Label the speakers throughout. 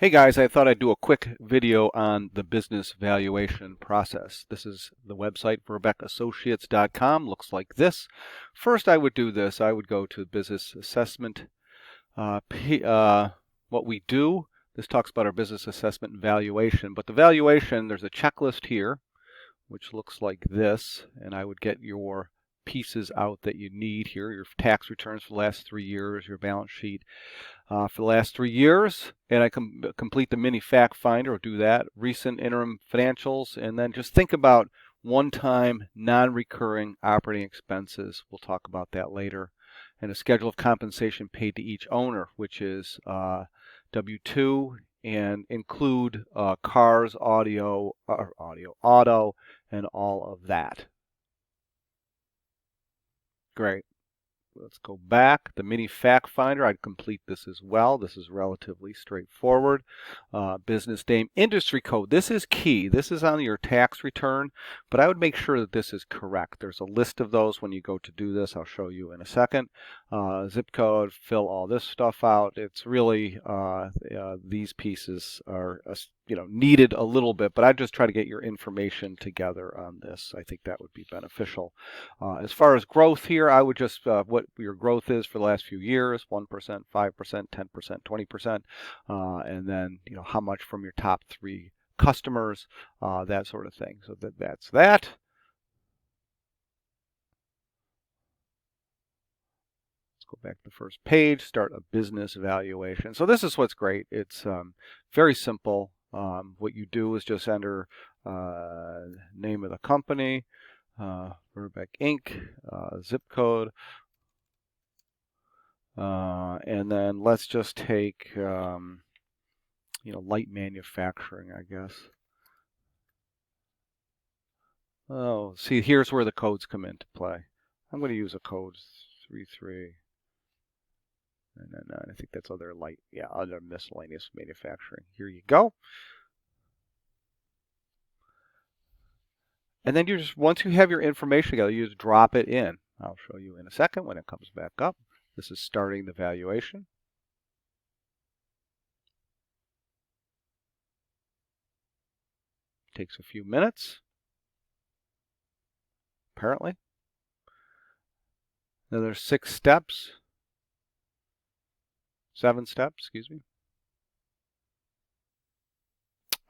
Speaker 1: Hey guys, I thought I'd do a quick video on the business valuation process. This is the website verbeckassociates.com. Looks like this. First I would do this. I would go to business assessment. What we do, this talks about our business assessment and valuation, but the valuation, there's a checklist here, which looks like this, and I would get your pieces out that you need here, your tax returns for the last 3 years, your balance sheet for the last 3 years, and I complete the mini fact finder, or do that, recent interim financials, and then just think about one-time non-recurring operating expenses. We'll talk about that later. And a schedule of compensation paid to each owner, which is W-2, and include cars, auto, and all of that. Great. Let's go back. The mini fact finder, I'd complete this as well. This is relatively straightforward. Business name, industry code. This is key. This is on your tax return, but I would make sure that this is correct. There's a list of those when you go to do this. I'll show you in a second. Zip code, fill all this stuff out. It's really, these pieces are needed a little bit, but I just try to get your information together on this. I think that would be beneficial. As far as growth here, I would just what your growth is for the last few years: 1%, 5%, 10%, 20%, and then how much from your top 3 customers, that sort of thing. So that's that. Go back to the first page, start a business valuation. So this is what's great. It's very simple. What you do is just enter name of the company, Verbeck Inc., zip code, and then let's just take light manufacturing, I guess. Oh, see, here's where the codes come into play. I'm going to use a code 33. And then I think that's other other miscellaneous manufacturing. Here you go. And then once you have your information together, you just drop it in. I'll show you in a second when it comes back up. This is starting the valuation. Takes a few minutes, apparently. Then there's 6 steps. 7 steps, excuse me.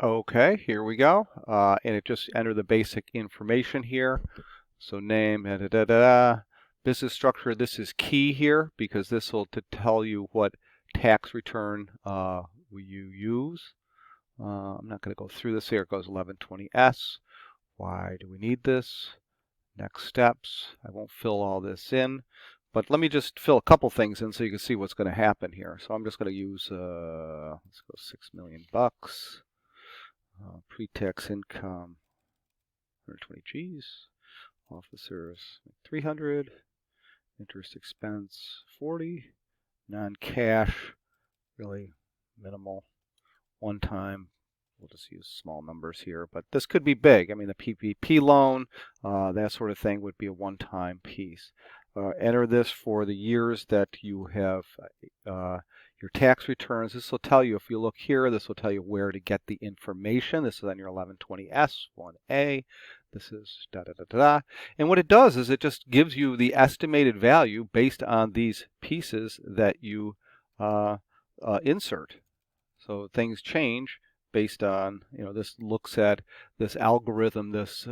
Speaker 1: Okay, here we go. And it just entered the basic information here. So name, business structure. This is key here because this will tell you what tax return you use. I'm not going to go through this here. It goes 1120S. Why do we need this? Next steps. I won't fill all this in. But let me just fill a couple things in so you can see what's going to happen here. So I'm just going to use, let's go $6 million. Pre-tax income, 120 G's. Officers, 300. Interest expense, 40. Non-cash, really minimal. One time, we'll just use small numbers here, but this could be big. I mean, the PPP loan, that sort of thing would be a one-time piece. Enter this for the years that you have your tax returns. This will tell you, if you look here, this will tell you where to get the information. This is on your 1120S, 1A. This is da-da-da-da-da. And what it does is it just gives you the estimated value based on these pieces that you insert. So things change based on, this looks at this algorithm, this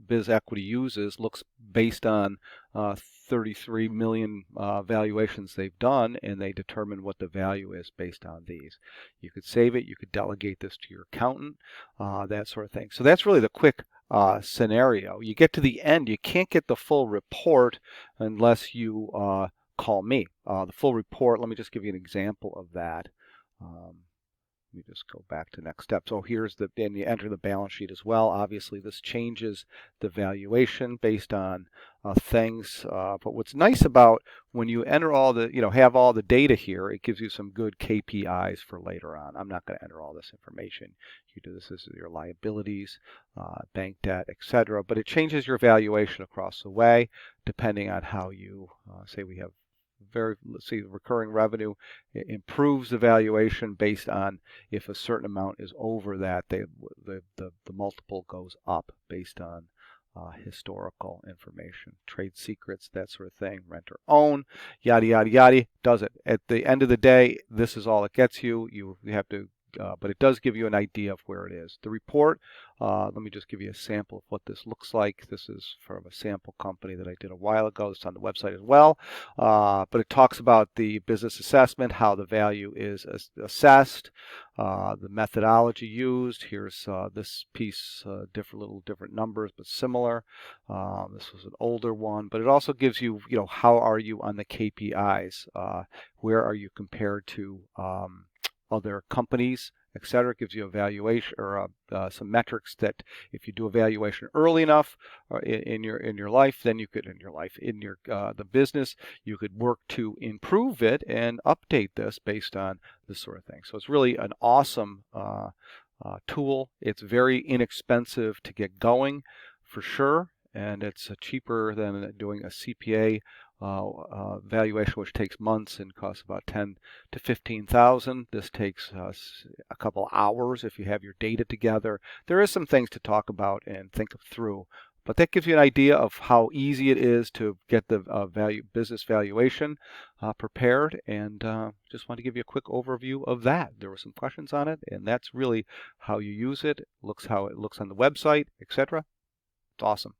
Speaker 1: Biz Equity uses, looks based on 33 million valuations they've done, and they determine what the value is based on these. You could save it, you could delegate this to your accountant, that sort of thing. So that's really the quick scenario. You get to the end, you can't get the full report unless you call me. The full report, let me just give you an example of that. Let me just go back to next step. So here's and you enter the balance sheet as well. Obviously, this changes the valuation based on things. But what's nice about when you enter all the, have all the data here, it gives you some good KPIs for later on. I'm not going to enter all this information. You do this is your liabilities, bank debt, etc. But it changes your valuation across the way, depending on how you say we have let's see, recurring revenue improves the valuation based on if a certain amount is over that, the multiple goes up based on historical information, trade secrets, that sort of thing, rent or own, yada, yada, yada, does it. At the end of the day, this is all it gets you. You have to, but it does give you an idea of where it is. The report, let me just give you a sample of what this looks like. This is from a sample company that I did a while ago. It's on the website as well. But it talks about the business assessment, how the value is assessed, the methodology used. Here's this piece, different numbers, but similar. This was an older one, but it also gives you, how are you on the KPIs? Where are you compared to other companies, etc. It gives you a valuation or some metrics that if you do a valuation early enough in your life, then you could in your the business, you could work to improve it and update this based on this sort of thing. So it's really an awesome tool. It's very inexpensive to get going, for sure, and it's cheaper than doing a CPA valuation, which takes months and costs about 10 to 15,000. This takes a couple hours if you have your data together. There is some things to talk about and think through, but that gives you an idea of how easy it is to get the business valuation prepared, and just want to give you a quick overview of that. There were some questions on it, and that's really how you use it. How it looks on the website, etc. It's awesome.